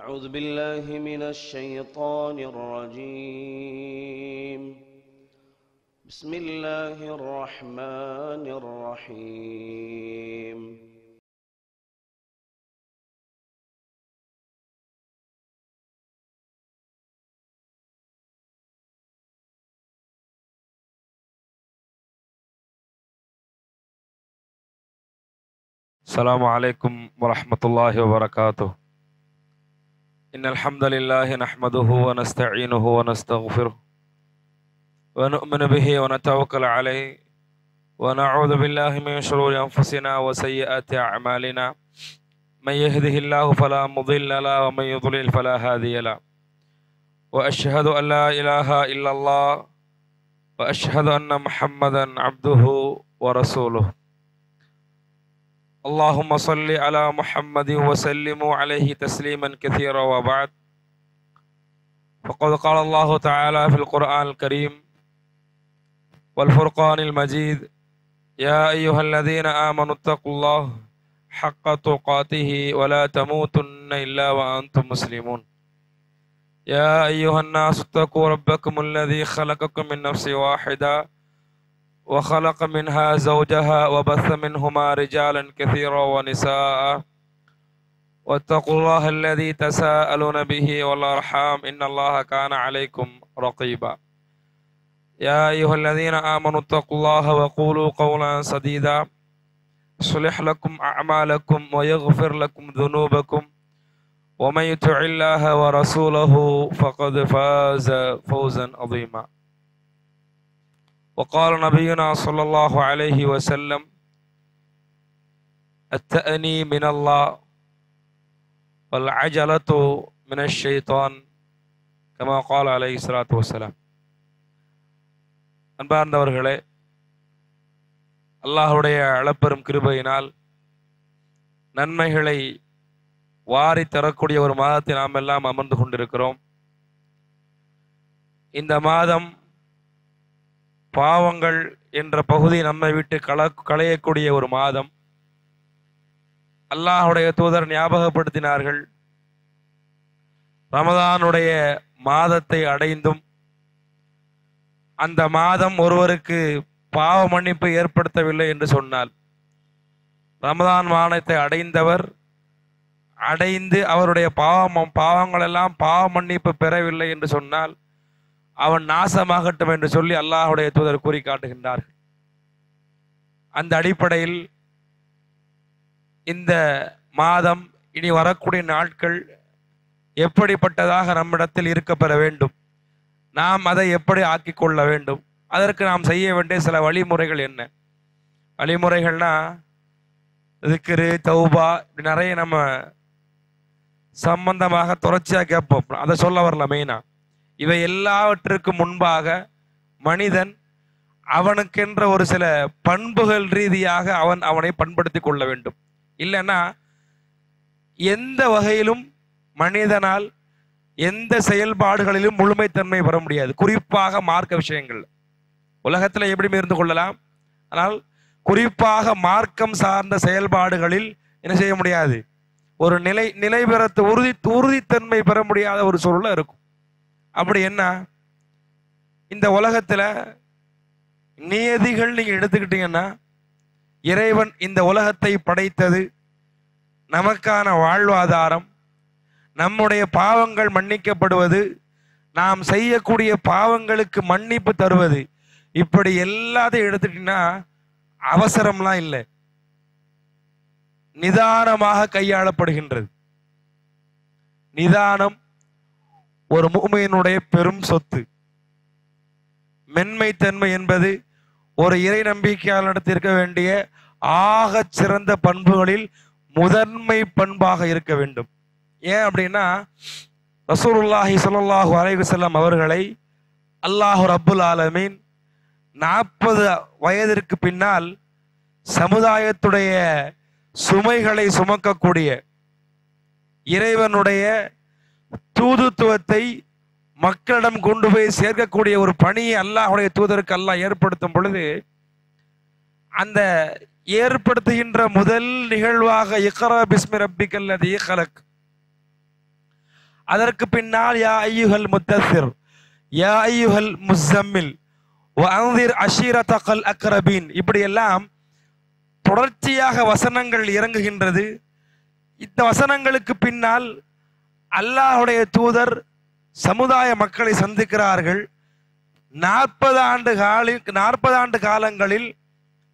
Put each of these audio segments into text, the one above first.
أعوذ بالله من الشيطان الرجيم. بسم الله الرحمن الرحيم. السلام عليكم ورحمة الله وبركاته. إن الحمد لله نحمده ونستعينه ونستغفره ونؤمن به ونتوكل عليه ونعوذ بالله من شرور أنفسنا وسيئات أعمالنا. من يهده الله فلا مضل له ومن يضلل فلا هادي له. وأشهد أن لا إله إلا الله وأشهد أن محمدا عبده ورسوله. اللهم صل على محمد وسلم عليه تسليما كثيرا. وبعد، فقد قال الله تعالى في القرآن الكريم والفرقان المجيد: يا أيها الذين آمنوا اتقوا الله حق تقاته ولا تموتن إلا وأنتم مسلمون. يا أيها الناس اتقوا ربكم الذي خلقكم من نفس واحدة وخلق منها زوجها وبث منهما رجالا كثيرا ونساء، واتقوا الله الذي تساءلون به والأرحام إن الله كان عليكم رقيبا. يا أيها الذين آمنوا اتقوا الله وقولوا قولا سديدا يصلح لكم أعمالكم ويغفر لكم ذنوبكم، ومن يطع الله ورسوله فقد فاز فوزا عظيما. وقال نبينا صلى الله عليه وسلم: التأني من الله والعجلة من الشيطان كما قال عليه الصلاة والسلام. அன்பார்ந்தவர்களே, அல்லாஹுடைய அளப்பெரும் கிருபையினால் நன்மைகளை வாரி தரக்கூடிய ஒரு மாதத்தை நாம் எல்லாம் அமர்ந்து கொண்டிருக்கிறோம். இந்த மாதம் பாவங்கள் என்ற பகுதி நம்மை விட்டு களையக்கூடிய ஒரு மாதம். அல்லாஹுடைய தூதர் ஞாபகப்படுத்தினார்கள், ரமதானுடைய மாதத்தை அடைந்தும் அந்த மாதம் ஒருவருக்கு பாவ மன்னிப்பு ஏற்படுத்தவில்லை என்று சொன்னால், ரமதான் மாதத்தை அடைந்து அவருடைய பாவங்கள் எல்லாம் பாவ மன்னிப்பு பெறவில்லை என்று சொன்னால் அவன் நாசமாகட்டும் என்று சொல்லி அல்லாஹுடைய தூதர் கூறி காட்டுகின்றார்கள். அந்த அடிப்படையில் இந்த மாதம், இனி வரக்கூடிய நாட்கள் எப்படிப்பட்டதாக நம்மிடத்தில் இருக்கப்பெற வேண்டும், நாம் அதை எப்படி ஆக்கிக் கொள்ள வேண்டும், அதற்கு நாம் செய்ய வேண்டிய சில வழிமுறைகள் என்ன? வழிமுறைகள்னா திக்ரு, தௌபா, இப்படி நிறைய நம்ம சம்பந்தமாக தொடர்ச்சியாக கேட்போம். அதை சொல்ல வரல. மெயினா இவை எல்லாவற்றிற்கும் முன்பாக மனிதன் அவனுக்கென்ற ஒரு சில பண்புகள் ரீதியாக அவனை பண்படுத்தி கொள்ள வேண்டும். இல்லைன்னா எந்த வகையிலும் மனிதனால் எந்த செயல்பாடுகளிலும் முழுமைத்தன்மை பெற முடியாது. குறிப்பாக மார்க்க விஷயங்கள் உலகத்தில் எப்படி இருந்து கொள்ளலாம், ஆனால் குறிப்பாக மார்க்கம் சார்ந்த செயல்பாடுகளில் என்ன செய்ய முடியாது, ஒரு நிலை பெறத்து உறுதித்தன்மை பெற முடியாத ஒரு சூழல் இருக்கும். அப்படி என்ன, இந்த உலகத்துல நியதிகள் நீங்க எடுத்துக்கிட்டீங்கன்னா, இறைவன் இந்த உலகத்தை படைத்தது நமக்கான வாழ்வாதாரம், நம்முடைய பாவங்கள் மன்னிக்கப்படுவது, நாம் செய்யக்கூடிய பாவங்களுக்கு மன்னிப்பு தருவது, இப்படி எல்லாத்தையும் எடுத்துட்டீங்கன்னா அவசரம்லாம் இல்லை, நிதானமாக கையாளப்படுகின்றது. நிதானம் ஒரு முஃமினுடைய பெரும் சொத்து. மென்மைத்தன்மை என்பது ஒரு இறை நம்பிக்கையாளரிடத்தில் இருக்க வேண்டிய ஆகச் சிறந்த பண்புகளில் முதன்மை பண்பாக இருக்க வேண்டும். ஏன் அப்படின்னா, ரசூலுல்லாஹி ஸல்லல்லாஹு அலைஹி வஸல்லம் அவர்களை அல்லாஹ் ரப்புல் ஆலமீன் 40 வயதிற்கு பின்னால் சமுதாயத்துடைய சுமைகளை சுமக்கக்கூடிய, இறைவனுடைய தூதுத்துவத்தை மக்களிடம் கொண்டு போய் சேர்க்கக்கூடிய ஒரு பணியை அல்லாஹுடைய தூதருக்கு அல்லாஹ் ஏற்படுத்தும் பொழுது, அந்த ஏற்படுத்துகின்ற முதல் நிகழ்வாக இக்ரா பிஸ்மி ரப்பிக்கல் லதீ ஹலக், அதற்கு பின்னால் யா ஐயுஹல் முத்தஸிர், யா ஐயுஹல் முஸம்மில் வஅன்திர் அஷீரத்தகல் அக்ரபீன், இப்படி எல்லாம் தொடர்ச்சியாக வசனங்கள் இறங்குகின்றது. இந்த வசனங்களுக்கு பின்னால் அல்லாஹ்வுடைய தூதர் சமுதாய மக்களை சந்திக்கிறார்கள். 40 ஆண்டு காலங்களில்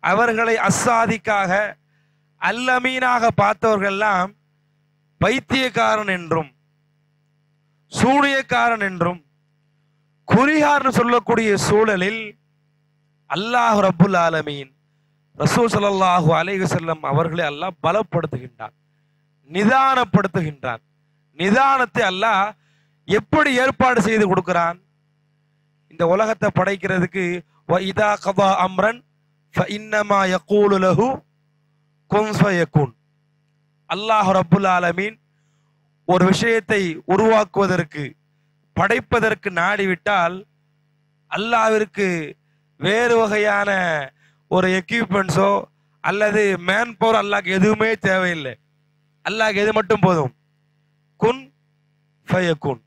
அவர்களை அஸ்ஸாதிக்காக அல்லமீனாக பார்த்தவர்களெல்லாம் பைத்தியக்காரன் என்றும் சூனியக்காரன் என்றும் குறிகார்னு சொல்லக்கூடிய சூழலில் அல்லாஹ் ரப்புல் ஆலமீன் ரசூல் ஸல்லல்லாஹு அலைஹி வஸல்லம் அவர்களை அல்லாஹ் பலப்படுத்துகின்றார், நிதானப்படுத்துகின்றார். நிதானத்தை அல்லாஹ் எப்படி ஏற்பாடு செய்து கொடுக்கிறான்? இந்த உலகத்தை படைக்கிறதுக்கு வஇதா கதா அம்ரன் ஃபஇன்னமா யகூலு லஹு குன் ஃபயகுன். அல்லாஹ் ரப்புல் ஆலமீன் ஒரு விஷயத்தை உருவாக்குவதற்கு படைப்பதற்கு நாடிவிட்டால் அல்லாஹ்விற்கு வேறு வகையான ஒரு எக்யூப்மெண்ட்ஸோ அல்லது மேன் பவர் அல்லாஹ்க்கு எதுவுமே தேவையில்லை. அல்லாஹ்க்கு எது மட்டும் போதும், குன் ஃபயகுன்.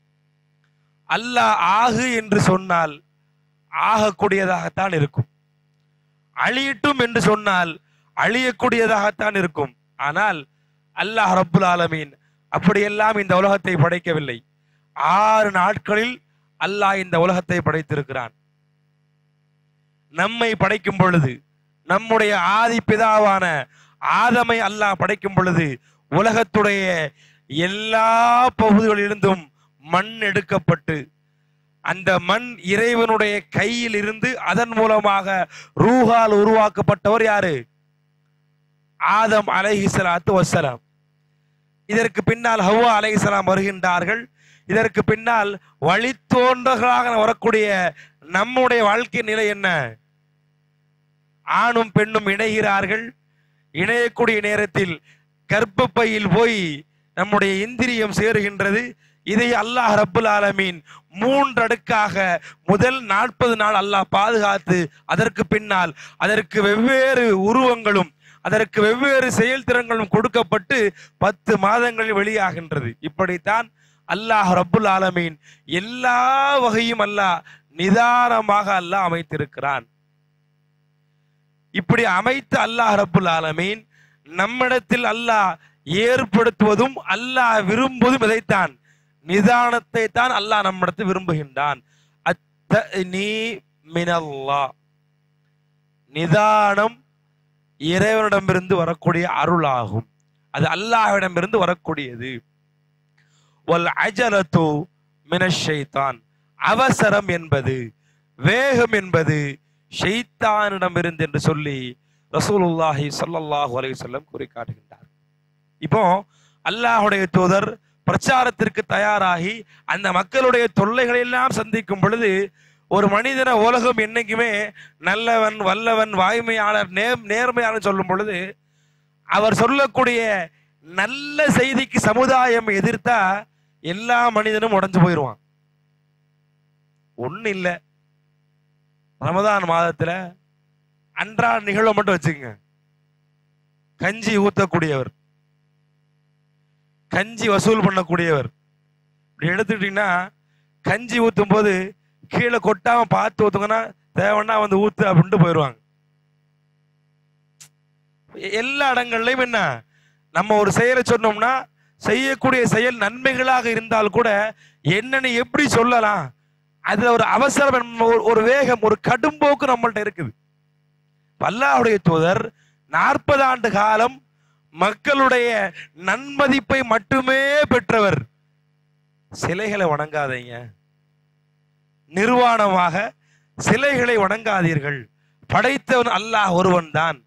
அல்லாஹ் ஆகு என்று சொன்னால் ஆகக்கூடியதாகத்தான் இருக்கும், அழியட்டும் என்று சொன்னால் அழியக்கூடியதாகத்தான் இருக்கும். ஆனால் அல்லாஹ் ரப்புல் ஆலமீன் அப்படியெல்லாம் இந்த உலகத்தை படைக்கவில்லை. 6 நாட்களில் அல்லாஹ் இந்த உலகத்தை படைத்திருக்கிறான். நம்மை படைக்கும் பொழுது, நம்முடைய ஆதி பிதாவான ஆதமை அல்லாஹ் படைக்கும் பொழுது உலகத்துடைய எல்லா பகுதிகளிலிருந்தும் மண் எடுக்கப்பட்டு அந்த மண் இறைவனுடைய கையில் இருந்து அதன் மூலமாக ரூஹால் உருவாக்கப்பட்டவர் யாரு? ஆதம் அலைஹிஸ்ஸலாத்து வஸ்ஸலாம். இதற்கு பின்னால் ஹவ்வா அலைஹிஸ்ஸலாம் வருகின்றார்கள். இதற்கு பின்னால் வழித்தோன்றர்களாக வரக்கூடிய நம்முடைய வாழ்க்கை நிலை என்ன? ஆணும் பெண்ணும் இணைகிறார்கள். இணையக்கூடிய நேரத்தில் கர்ப்பப்பையில் போய் நம்முடைய இந்திரியம் சேருகின்றது. இதை அல்லாஹ் ரப்புல் ஆலமீன் 3 அடுக்காக முதல் 40 நாள் அல்லாஹ் பாதுகாத்து அதற்கு பின்னால் அதற்கு வெவ்வேறு உருவங்களும் அதற்கு வெவ்வேறு செயல்திறன்களும் கொடுக்கப்பட்டு 10 மாதங்களில் வெளியாகின்றது. இப்படித்தான் அல்லாஹ் ரப்புல் ஆலமீன் எல்லா வகையும் அல்லாஹ் நிதானமாக அல்லாஹ் அமைத்திருக்கிறான். இப்படி அமைத்த அல்லாஹ் ரப்புல் ஆலமீன் நம்மிடத்தில் அல்லாஹ் ஏற்படுத்துவதும் அல்லாஹ் விரும்புவதும் இதைத்தான், நிதானத்தை தான் அல்லாஹ் நம்மிடத்தில் விரும்புகின்றான். அத்தனீ மினல்லாஹ், நிதானம் இறைவனிடமிருந்து வரக்கூடிய அருளாகும். அது அல்லாஹ்விடமிருந்து வரக்கூடியது. வல் அஜலத்து மினஷ் ஷைத்தான், அவசரம் என்பது வேகம் என்பது ஷைத்தானிடமிருந்து என்று சொல்லி ரசூலுல்லாஹி ஸல்லல்லாஹு அலைஹி வஸல்லம் கூறி காட்டுகின்றார். இப்போ அல்லாஹ்வுடைய தூதர் பிரச்சாரத்திற்கு தயாராகி அந்த மக்களுடைய தொல்லைகளை எல்லாம் சந்திக்கும் பொழுது ஒரு மனிதன உலகம் என்னைக்குமே நல்லவன் வல்லவன் வாய்மையாளர் நேர்மையாளர் சொல்லும் பொழுது அவர் சொல்லக்கூடிய நல்ல செய்திக்கு சமுதாயம் எதிர்த்தா எல்லா மனிதனும் உடைஞ்சு போயிடுவான். ஒண்ணு இல்ல, ரமதான் மாதத்துல அன்றாட நிகழ்வை மட்டும் வச்சுங்க. கஞ்சி ஊத்தக்கூடியவர், கஞ்சி வசூல் பண்ணக்கூடியவர், இப்படி எடுத்துக்கிட்டீங்கன்னா கஞ்சி ஊத்தும் போது கீழே கொட்டாம பார்த்து ஊத்துங்கன்னா தேவைன்னா வந்து ஊத்து அப்படின்ட்டு போயிடுவாங்க. எல்லா இடங்கள்லயும் என்ன, நம்ம ஒரு செயலை சொன்னோம்னா செய்யக்கூடிய செயல் நன்மைகளாக இருந்தால் கூட என்னன்னு எப்படி சொல்லலாம், அதுல ஒரு அவசரம், ஒரு வேகம், ஒரு கடும்போக்கு நம்மள்ட்ட இருக்குது. அல்லாஹ்வுடைய தூதர் 40 ஆண்டு காலம் மக்களுடைய நன்மதிப்பை மட்டுமே பெற்றவர். சிலைகளை வணங்காதீங்க, நிர்வாணமாக சிலைகளை வணங்காதீர்கள். படைத்தவன் அல்லாஹ் ஒருவன் தான்,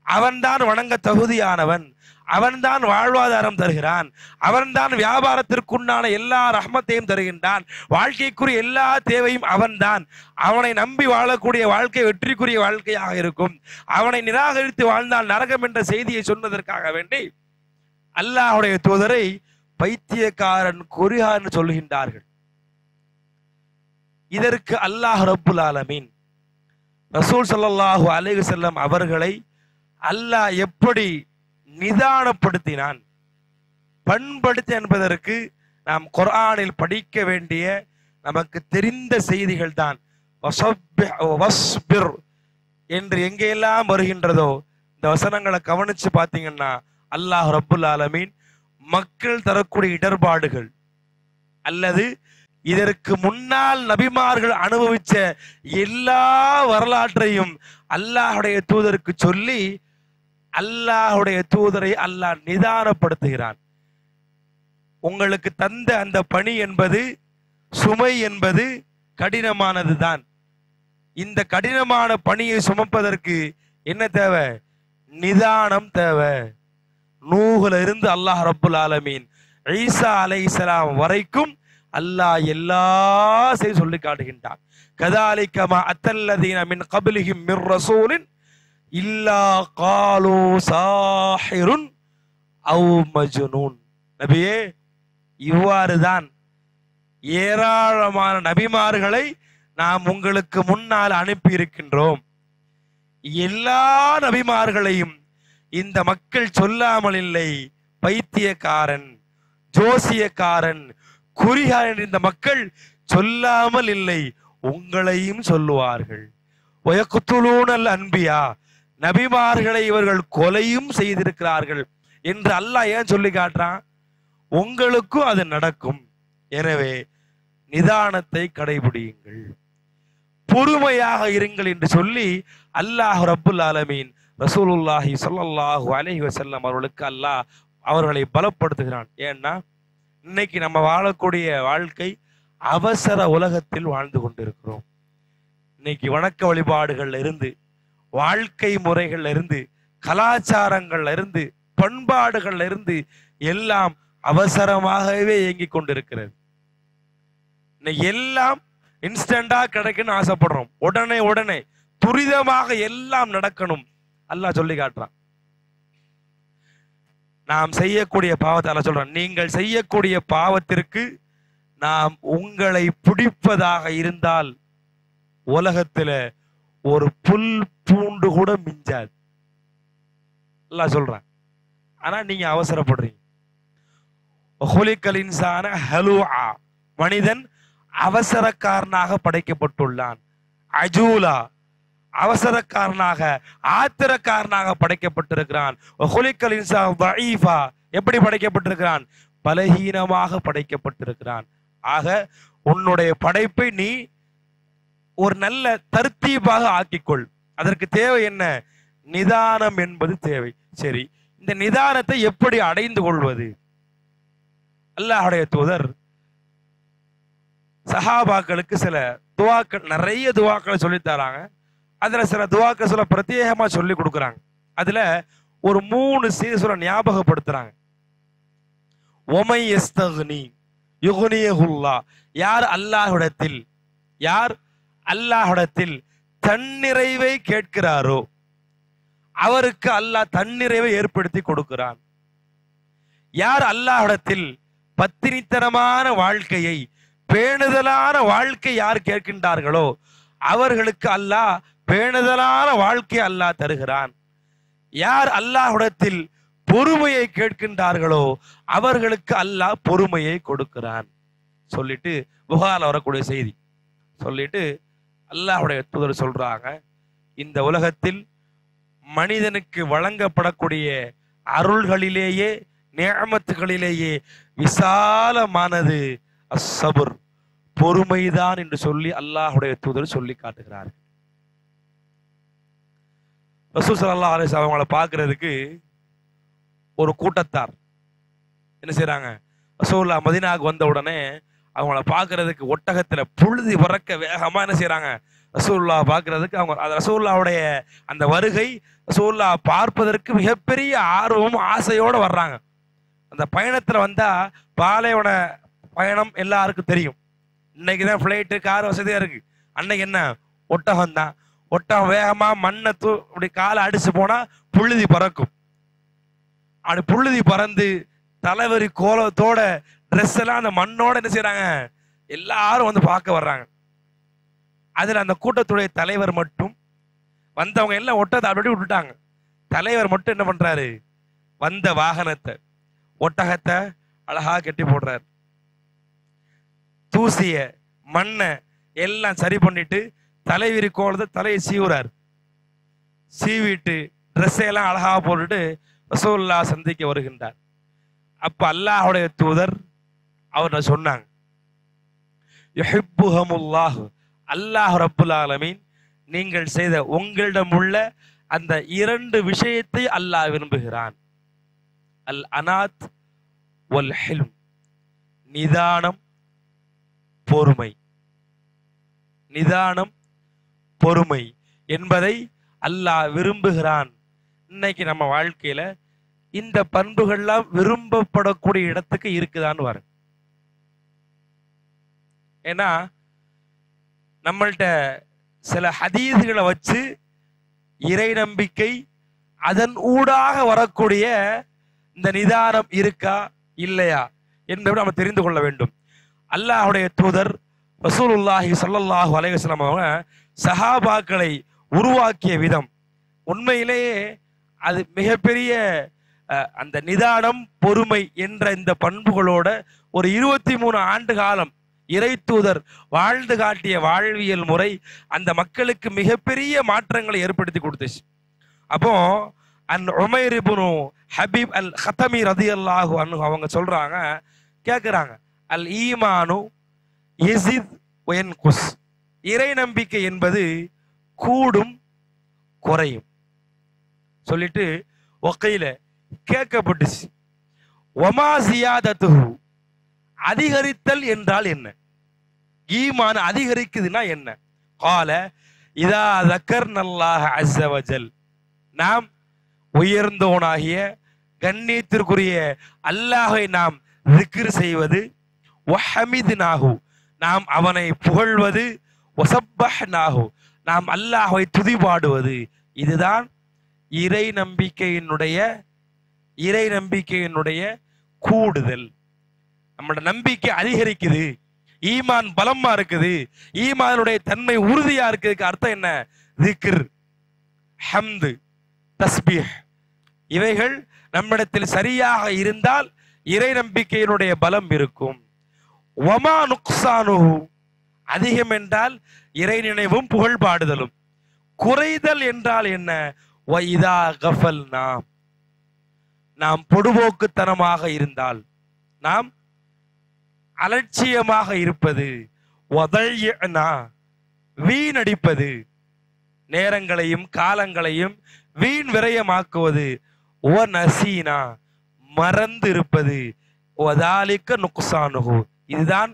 அவன்தான் வணங்க தகுதியானவன், அவன்தான் வாழ்வாதாரம் தருகிறான், அவன்தான் வியாபாரத்திற்குண்டான எல்லா ரஹ்மத்தையும் தருகின்றான், வாழ்க்கைக்குரிய எல்லா தேவையும் அவன்தான். அவனை நம்பி வாழக்கூடிய வாழ்க்கை வெற்றிக்குரிய வாழ்க்கையாக இருக்கும். அவனை நிராகரித்து வாழ்ந்தால் நரகம் என்ற செய்தியை சொன்னதற்காக வேண்டி அல்லாஹ்வுடைய தூதரை பைத்தியக்காரன் குறிகாரன் சொல்லுகின்றார்கள். இதற்கு அல்லாஹ் ரப்புல் ஆலமீன் ரசூல் ஸல்லல்லாஹு அலைஹி வஸல்லம் அவர்களை அல்லாஹ் எப்படி நிதானப்படுத்தினான், பண்படுத்த என்பதற்கு நாம் குர்ஆனில் படிக்க வேண்டிய நமக்கு தெரிந்த செய்திகள் தான். என்று எங்கெல்லாம் வருகின்றதோ இந்த வசனங்களை கவனிச்சு பார்த்தீங்கன்னா அல்லாஹ் ரப்புல் ஆலமீன் மக்கள் தரக்கூடிய இடர்பாடுகள் அல்லது இதற்கு முன்னால் நபிமார்கள் அனுபவிச்ச எல்லா வரலாற்றையும் அல்லாஹுடைய தூதருக்கு சொல்லி அல்லாஹுடைய தூதரை அல்லாஹ் நிதானப்படுத்துகிறான். உங்களுக்கு தந்த அந்த பணி என்பது, சுமை என்பது கடினமானது தான். இந்த கடினமான பணியை சுமப்பதற்கு என்ன தேவை? நிதானம் தேவை. நூஹ்ல இருந்து அல்லாஹ் ரப்புல் ஆலமீன் ஈசா அலைஹிஸ்ஸலாம் வரைக்கும் அல்லாஹ் எல்லா செய்தி சொல்லி காட்டுகின்றான். கதாலிக மா அத்தல்லதீன மின் கப்லிஹிம் மிர் ரசூலின் இல்லா காலூ சாஹிருன் அவ் மஜ்னூன். நபியே, இவ்வாறுதான் ஏராளமான நபிமார்களை நாம் உங்களுக்கு முன்னால் அனுப்பி இருக்கின்றோம். எல்லா நபிமார்களையும் இந்த மக்கள் சொல்லாமல் இல்லை. பைத்தியக்காரன், ஜோசியக்காரன், குறிகாரன் இந்த மக்கள் சொல்லாமல் இல்லை, உங்களையும் சொல்லுவார்கள். வயக்குத்துலூனல் அன்பியா, நபிமார்களை இவர்கள் கொலையும் செய்திருக்கிறார்கள் என்று அல்லாஹ் ஏன் சொல்லி காட்டுறான்? உங்களுக்கும் அது நடக்கும். எனவே நிதானத்தை கடைபிடியுங்கள், பொறுமையாக இருங்கள் என்று சொல்லி அல்லாஹ் ரப்புல் ஆலமீன் ரசூலுல்லாஹி ஸல்லல்லாஹு அலைஹி வஸல்லம் அவர்களுக்கு அல்லாஹ் அவர்களை பலப்படுத்துகிறான். ஏன்னா இன்னைக்கு நம்ம வாழக்கூடிய வாழ்க்கை அவசர உலகத்தில் வாழ்ந்து கொண்டிருக்கிறோம். இன்னைக்கு வணக்க வழிபாடுகள்ல இருந்து, வாழ்க்கை முறைகள்ல இருந்து, கலாச்சாரங்கள்ல இருந்து, பண்பாடுகள்ல இருந்து எல்லாம் அவசரமாகவே இயங்கிக் கொண்டிருக்கிறது. இன்னைக்கு எல்லாம் இன்ஸ்டண்டா கிடைக்குன்னு ஆசைப்படுறோம். உடனே உடனே துரிதமாக எல்லாம் நடக்கணும். அல்லாஹ் சொல்லி காட்டுறான். நாம் செய்யக்கூடிய பாவத்தை அல்லாஹ் சொல்றான், நீங்கள் செய்யக்கூடிய பாவத்திற்கு நாம் உங்களை பிடிப்பதாக இருந்தால் உலகத்துல ஒரு புல் பூண்டு கூட மிஞ்சாது அல்லாஹ் சொல்றான். ஆனா நீங்க அவசரப்படுறீங்க. மனிதன் அவசரக்காரனாக படைக்கப்பட்டுள்ளான். அஜூலா, அவசரக்காரனாக, ஆத்திரக்காரனாக படைக்கப்பட்டிருக்கிறான். எப்படி படைக்கப்பட்டிருக்கிறான்? பலகீனமாக படைக்கப்பட்டிருக்கிறான். ஆக உன்னுடைய படைப்பை நீ ஒரு நல்ல தர்த்தீபாக ஆக்கிக்கொள். அதற்கு தேவை என்ன? நிதானம் என்பது தேவை. சரி, இந்த நிதானத்தை எப்படி அடைந்து கொள்வது? அல்லாஹ்வுடைய தூதர் சஹாபாக்களுக்கு சில துவாக்கள், நிறைய துவாக்களை சொல்லி தராங்க. அதுல சில துவாக்கள் சில பிரத்யேகமா சொல்லி கொடுக்குறாங்க. அதுல ஒரு 3 சீசுர ஞாபகப்படுத்துறாங்க. ஒமை யஸ்தக்னி யுக்னியஹுல்லாஹ், யார் அல்லாஹ்விடத்தில் தன்னிறைவை கேட்கிறாரோ அவருக்கு அல்லாஹ் தன்னிறைவை ஏற்படுத்தி கொடுக்கிறான். யார் அல்லாஹ்விடத்தில் பத்தினித்தனமான வாழ்க்கையை, பேணுதலான வாழ்க்கை யார் கேட்கின்றார்களோ அவர்களுக்கு அல்லாஹ் பேணுதலான வாழ்க்கை அல்லாஹ் தருகிறான். யார் அல்லாஹ்விடத்தில் பொறுமையை கேட்கின்றார்களோ அவர்களுக்கு அல்லாஹ் பொறுமையை கொடுக்கிறான். சொல்லிட்டு புகாரில் வரக்கூடிய செய்தி சொல்லிட்டு அல்லாஹ்வுடைய தூதர் சொல்றாங்க, இந்த உலகத்தில் மனிதனுக்கு வழங்கப்படக்கூடிய அருள்களிலேயே, நிஅமத்துகளிலேயே விசாலமானது அஸ்ஸபுர், பொறுமைதான் என்று சொல்லி அல்லாஹ்வுடைய தூதர் சொல்லி காட்டுகிறார். ரசூல் ஸல்லல்லாஹு அலைஹி வஸல்லம் அவங்களை பார்க்கிறதுக்கு ஒரு கூட்டத்தார் என்ன செய்யறாங்க? ரசூலுல்லாஹ் மதீனாவுக்கு வந்த உடனே அவங்கள பார்க்கறதுக்கு ஒட்டகத்துல புழுதி பறக்க வேகமா என்ன செய்யறாங்க? ரசூலுல்லாஹ் பார்க்கறதுக்கு அவங்க ரசூலுல்லாஹ்வுடைய அந்த வருகை, ரசூலுல்லாஹ் பார்ப்பதற்கு மிகப்பெரிய ஆர்வமும் ஆசையோட வர்றாங்க. அந்த பயணத்துல வந்தா பாலைவன பயணம் எல்லாருக்கும் தெரியும். இன்னைக்குதான் பிளைட்டு, கார் வசதியா இருக்கு. அன்னைக்கு என்ன? ஒட்டகம் தான். ஒட்டகம் வேகமா மண்ணை அப்படி காலை அடிச்சு போனா புழுதி பறக்கும். அப்படி புழுதி பறந்து தலைவரி கோலத்தோட ட்ரெஸ் எல்லாம் அந்த மண்ணோட என்ன செய்யறாங்க? எல்லாரும் வந்து பார்க்க வர்றாங்க. அதுல அந்த கூட்டத்துடைய தலைவர் மட்டும், வந்தவங்க எல்லாம் ஒட்டத்தை அப்படி விட்டுட்டாங்க. தலைவர் மட்டும் என்ன பண்றாரு? வந்த வாகனத்தை, ஒட்டகத்தை அழகா கட்டி போடுறாரு. தூசிய மண்ணை எல்லாம் சரி பண்ணிட்டு தலைவிரி கோலத்தை தலையை சீவுறார். சீவிட்டு ட்ரெஸ்ஸையெல்லாம் அழகாக போட்டுட்டு ரசூலுல்லாஹ் சந்திக்க வருகின்றார். அப்ப அல்லாஹ்வுடைய தூதர் அவர்கிட்ட சொன்னாங்க, யுஹிப்புஹுமுல்லாஹ், அல்லாஹ் ரப்புல் ஆலமீன் நீங்கள் செய்த உங்களிடம் உள்ள அந்த 2 விஷயத்தை அல்லாஹ் விரும்புகிறான். அல் அனாத் வல் ஹில்ம், நிதானம் பொறுமை. நிதானம் பொறுமை என்பதை அல்லாஹ் விரும்புகிறான். இன்னைக்கு நம்ம வாழ்க்கையில இந்த பண்புகள்லாம் விரும்பப்படக்கூடிய இடத்துக்கு இருக்குதான்னு பாருங்க. ஏன்னா நம்மள்ட்ட சில ஹதீஸ்களை வச்சு இறை நம்பிக்கை அதன் ஊடாக வரக்கூடிய இந்த நிதானம் இருக்கா இல்லையா என்பதை நம்ம தெரிந்து கொள்ள வேண்டும். அல்லாஹ்வுடைய தூதர் ரசூலுல்லாஹி ஸல்லல்லாஹு அலைஹி வஸல்லம் அவங்க சஹாபாக்களை உருவாக்கிய விதம் உண்மையிலேயே அது மிகப்பெரிய அந்த நிதானம் பொறுமை என்ற இந்த பண்புகளோட ஒரு 23 ஆண்டு காலம் இறை தூதர் வாழ்ந்து காட்டிய வாழ்வியல் முறை அந்த மக்களுக்கு மிகப்பெரிய மாற்றங்களை ஏற்படுத்தி கொடுத்துச்சு. அப்போ உமைர் இப்னு ஹபீப் அல் ஹத்தமி ரதியல்லாஹு அன்ஹு அவங்க சொல்றாங்க, கேட்குறாங்க, அல் ஈமானு யஸித் வ யன்குஸ், இறை நம்பிக்கை என்பது கூடும் குறையும் சொல்லிட்டு ஒக்கையில கேட்கப்பட்டுச்சு, ஒமா ஜியாதத்துஹு, அதிகரித்தல் என்றால் என்ன, ஈமான் அதிகரிக்குதுன்னா என்ன? கால இதா ذكرنல்லாஹ அஸ்ஸ வஜல், நாம் உயர்ந்தோனாகிய கண்ணியத்திற்குரிய அல்லாஹை நாம் ذிக்ர் செய்வது, வஹமித்னாஹு, நாம் அவனை புகழ்வது, வஸப்பஹ்னாஹு, நாம் அல்லாஹ்வை துதிபாடுவது. இதுதான் இறை நம்பிக்கையினுடைய கூடுதல். நம்மளோட நம்பிக்கை அதிகரிக்குது, ஈமான் பலமா இருக்குது, ஈமானுடைய தன்மை உறுதியா இருக்கிறதுக்கு அர்த்தம் என்ன? திக்ர், ஹம்து, தஸ்பீஹ், இவைகள் நம்மிடத்தில் சரியாக இருந்தால் இறை நம்பிக்கையினுடைய பலம் இருக்கும். வமா நுக்சானுஹு, அதிகம் என்றால் இறை நினைவும் புகழ் பாடுதலும். குறைதல் என்றால் என்ன? வைதா கஃபல்னா, நாம் பொடுபோக்குத்தனமாக இருந்தால், நாம் அலட்சியமாக இருப்பது, வதய்யனா, வீணடிப்பது, நேரங்களையும் காலங்களையும் வீண் விரயமாக்குவது, ஓ நசீனா, மறந்து இருப்பது, வதாலிக்க நுக்சானுஹு, இதுதான்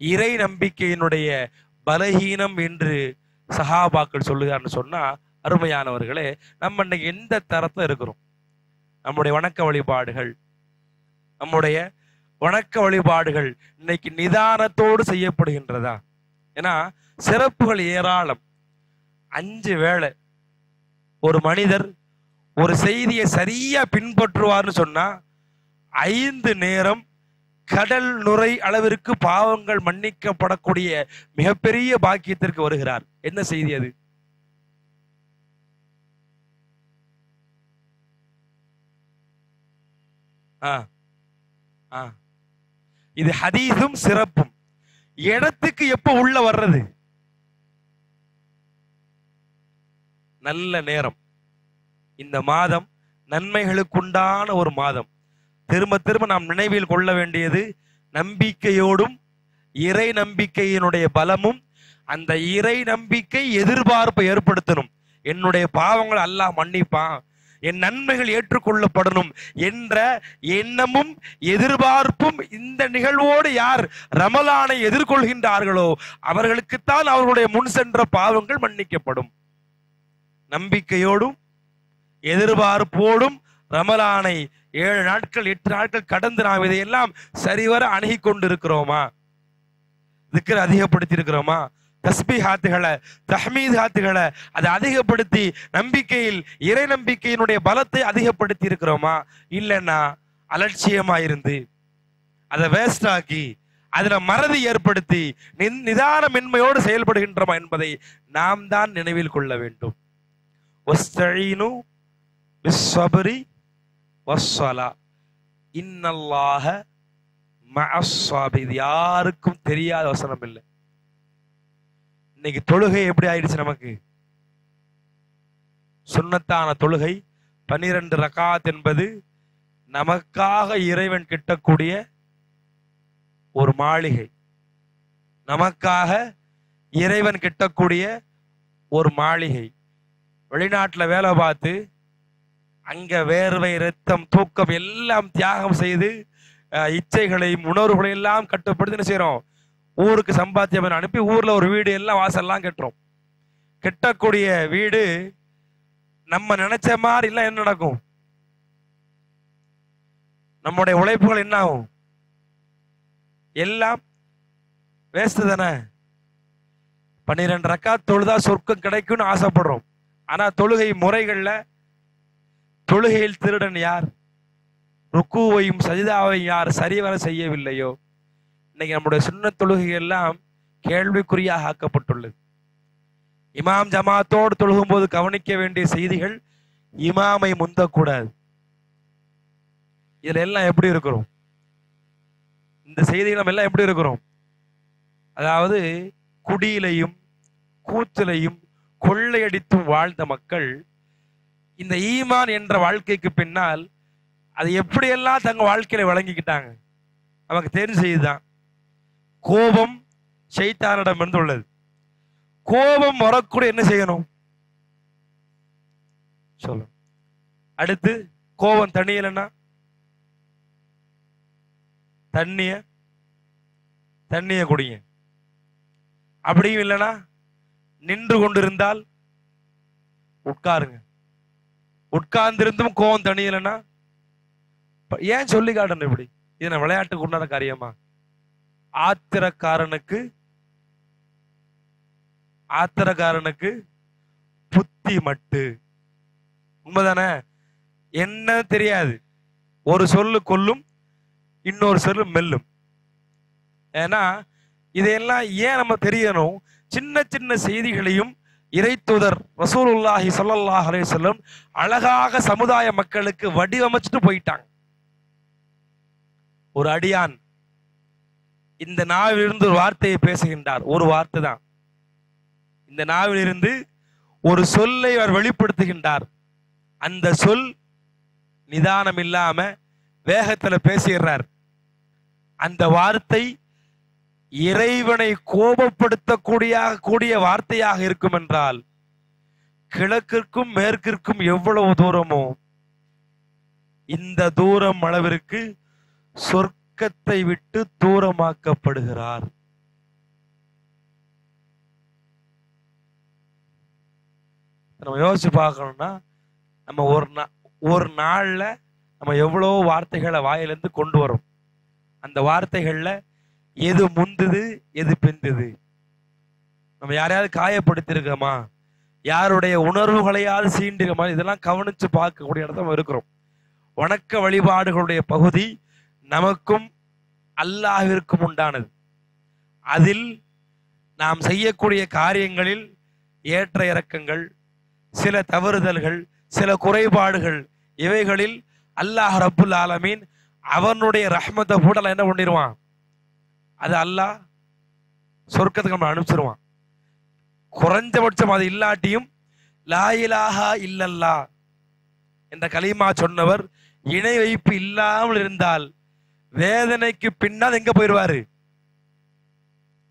இறை நம்பிக்கையினுடைய பலகீனம் என்று சஹாபாக்கள் சொல்லுகிறார்னு சொன்னா, அருமையானவர்களே, நம்ம இன்னைக்கு எந்த தரத்துல இருக்கிறோம்? நம்முடைய வணக்க வழிபாடுகள் இன்னைக்கு நிதானத்தோடு செய்யப்படுகின்றதா? ஏன்னா சிறப்புகள் ஏராளம். 5 வேளை ஒரு மனிதர் ஒரு செய்தியை சரியா பின்பற்றுவார்னு சொன்னா 5 நேரம் கடல் நுரை அளவிற்கு பாவங்கள் மன்னிக்கப்படக்கூடிய மிகப்பெரிய பாக்கியத்திற்கு வருகிறார். என்ன செய்தி அது? இது ஹதீஸும் சிறப்பும். இடத்துக்கு எப்ப உள்ள வர்றது? நல்ல நேரம். இந்த மாதம் நன்மைகளுக்குண்டான ஒரு மாதம். திரும்ப திரும்ப நாம் நினைவில் கொள்ள வேண்டியது, நம்பிக்கையோடும் இறை நம்பிக்கையினுடைய பலமும், அந்த இறை நம்பிக்கை எதிர்பார்ப்பை ஏற்படுத்தணும். என்னுடைய பாவங்கள் அல்லாஹ் மன்னிப்பான், என் நன்மைகள் ஏற்றுக்கொள்ளப்படணும் என்ற எண்ணமும் எதிர்பார்ப்பும் இந்த நிகழ்வோடு யார் ரமலானை எதிர்கொள்கின்றார்களோ அவர்களுக்குத்தான் அவர்களுடைய முன் சென்ற பாவங்கள் மன்னிக்கப்படும். நம்பிக்கையோடும் எதிர்பார்ப்போடும் ரமலானை 7 நாட்கள் 8 நாட்கள் கடந்து நாம் இதையெல்லாம் சரிவர அணுகி கொண்டிருக்கிறோமா? திக்ர் அதிகப்படுத்தி இருக்கிறோமா? தஸ்பீஹாத்துகளை, தஹ்மீதாத்துகளை அதை அதிகப்படுத்தி நம்பிக்கையில் இறை நம்பிக்கையினுடைய பலத்தை அதிகப்படுத்தி இருக்கிறோமா? இல்லைன்னா அலட்சியமா இருந்து அதை வேஸ்ட் ஆக்கி அதுல மறதி ஏற்படுத்தி நிதானமின்மையோடு செயல்படுகின்றோமா என்பதை நாம் தான் நினைவில் கொள்ள வேண்டும். வஸ்தஈனு பிஸ்ஸப்ரி வஸ்ஸலா இன்னல்லாஹ இது யாருக்கும் தெரியாத வசனம் இல்லை. இன்னைக்கு தொழுகை எப்படி ஆயிடுச்சு? நமக்கு சுன்னத்தான தொழுகை 12 ரகாத் என்பது நமக்காக இறைவன் கிட்டக்கூடிய ஒரு மாளிகை, நமக்காக இறைவன் கிட்டக்கூடிய ஒரு மாளிகை. வெளிநாட்டுல வேலை பார்த்து அங்க வேர்வை, ரத்தம், தூக்கம் எல்லாம் தியாகம் செய்து இச்சைகளையும் உணர்வுகளையும் எல்லாம் கட்டுப்படுத்தி என்ன செய்யறோம்? ஊருக்கு சம்பாத்தியம் அனுப்பி ஊர்ல ஒரு வீடு எல்லாம் வாசல்லாம் கட்டுறோம். கட்டக்கூடிய வீடு நம்ம நினைச்ச மாதிரி எல்லாம் என்ன நடக்கும்? நம்முடைய உழைப்புகள் என்ன ஆகும்? எல்லாம் வேஸ்ட் தானே. 12 ரக்காத் தொழுதா சொர்க்கம் கிடைக்கும்னு ஆசைப்படுறோம். ஆனா தொழுகை முறைகள்ல தொழுகையில் திருடன் யார்? ருக்குவையும் சஜிதாவையும் யார் சரிவர செய்யவில்லையோ இன்னைக்கு நம்முடைய சுன்னத் தொழுகை எல்லாம் கேள்விக்குறியாக ஆக்கப்பட்டுள்ளது. இமாம் ஜமாத்தோடு தொழுகும் போது கவனிக்க வேண்டிய செய்திகள், இமாமை முந்தக்கூடாது. இதுல எல்லாம் எப்படி இருக்கிறோம்? இந்த செய்திகள் நம்ம எல்லாம் எப்படி இருக்கிறோம்? அதாவது குடியிலையும் கூச்சலையும் கொள்ளையடித்தும் வாழ்ந்த மக்கள் இந்த ஈமான் என்ற வாழ்க்கைக்கு பின்னால் அது எப்படியெல்லாம் தங்க வாழ்க்கையில வழங்கிக்கிட்டாங்க நமக்கு தெரிஞ்ச செய்திதான். கோபம் ஷைத்தானிடம் இருந்து உள்ளது. கோபம் வரக்கூடிய என்ன செய்யணும் சொல்லு. அடுத்து கோபம் தண்ணியலன்னா தண்ணிய குடிங்க. அப்படியும் இல்லைன்னா நின்று கொண்டிருந்தால் உட்காருங்க. உட்கார்ந்திருந்தும் கோபம் தண்ணியலன்னா ஏன் சொல்லி காட்டணும்? இப்படி இது நான் விளையாட்டுக்கு உண்டான காரியமா? ஆத்திரக்காரனுக்கு புத்தி மட்டு. உண்மைதானே? என்ன தெரியாது. ஒரு சொல்லு கொல்லும், இன்னொரு சொல்லு மெல்லும். ஏன்னா இதையெல்லாம் ஏன் நம்ம தெரியணும்? சின்ன சின்ன செய்திகளையும் இறைத்தூதர் ரசூலுல்லாஹி ஸல்லல்லாஹு அலைஹி வஸல்லம் அழகாக சமுதாய மக்களுக்கு வடிவமைச்சிட்டு போயிட்டாங்க. ஒரு அடியான் இந்த நாவிலிருந்து ஒரு வார்த்தையை பேசுகின்றார். ஒரு வார்த்தை தான். இந்த நாவிலிருந்து ஒரு சொல்லை அவர் வெளிப்படுத்துகின்றார். அந்த சொல் நிதானம் இல்லாம வேகத்துல பேசுகிறார். அந்த வார்த்தை இறைவனை கோபப்படுத்தக்கூடிய வார்த்தையாக இருக்கும் என்றால் கிழக்கிற்கும் மேற்கிற்கும் எவ்வளவு தூரமோ இந்த தூரம் அளவிற்கு சொர்க்கத்தை விட்டு தூரமாக்கப்படுகிறார். நம்ம யோசிச்சு பார்க்கணும்னா நம்ம ஒரு நாள்ல நம்ம எவ்வளவு வார்த்தைகளை வாயிலிருந்து கொண்டு வரோம். அந்த வார்த்தைகள்ல எது முந்துது எது பிந்துது? நம்ம யாரையாவது காயப்படுத்திருக்கோமா? யாருடைய உணர்வுகளையாவது சீண்டிருக்கோமா? இதெல்லாம் கவனிச்சு பார்க்கக்கூடிய இடத்துல இருக்கிறோம். வணக்க வழிபாடுகளுடைய பகுதி நமக்கும் அல்லாஹ்விற்கும் உண்டானது. அதில் நாம் செய்யக்கூடிய காரியங்களில் ஏற்ற இறக்கங்கள், சில தவறுதல்கள், சில குறைபாடுகள், இவைகளில் அல்லாஹ் ரப்புல் ஆலமீன் அவனுடைய ரஹ்மத்தை கூட என்ன பண்ணிடுவான்? அது அல்லாஹ் சொர்க்கத்துக்கு நம்ம அனுப்பிச்சிருவான். குறைஞ்சபட்சம் அது இல்லாட்டியும் லா இலாஹா இல்லல்லாஹ் என்ற கலிமா சொன்னவர் இணை வைப்பு இல்லாமல் இருந்தால் வேதனைக்கு பின்னால் எங்க போயிடுவாரு?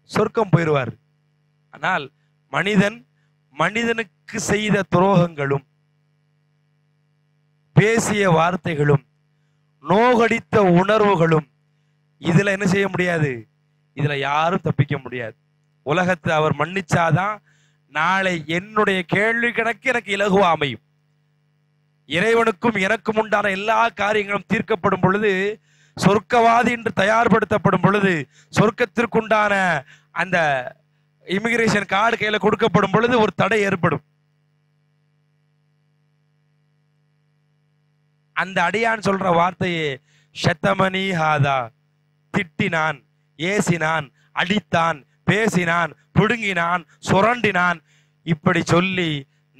சொர்க்கம் போயிடுவார். ஆனால் மனிதனுக்கு செய்த துரோகங்களும் பேசிய வார்த்தைகளும் நோகடித்த உணர்வுகளும் இதுல என்ன செய்ய முடியாது? இதுல யாரும் தப்பிக்க முடியாது. உலகத்தை அவர் மன்னிச்சாதான் நாளை என்னுடைய கேள்வி கணக்கு எனக்கு இலகுவா அமையும். இறைவனுக்கும் எனக்கும் உண்டான எல்லா காரியங்களும் தீர்க்கப்படும் பொழுது, சொர்க்கவாதி என்று தயார்படுத்தப்படும் பொழுது, சொர்க்கத்திற்குண்டான அந்த இமிகிரேஷன் கார்டு கையில கொடுக்கப்படும் பொழுது ஒரு தடை ஏற்படும். அந்த அடியான் சொல்ற வார்த்தையே ஷத்தமணி ஹாதா, திட்டினான், ஏசினான், அடித்தான், பேசினான், புடுங்கினான், சுரண்டினான், இப்படி சொல்லி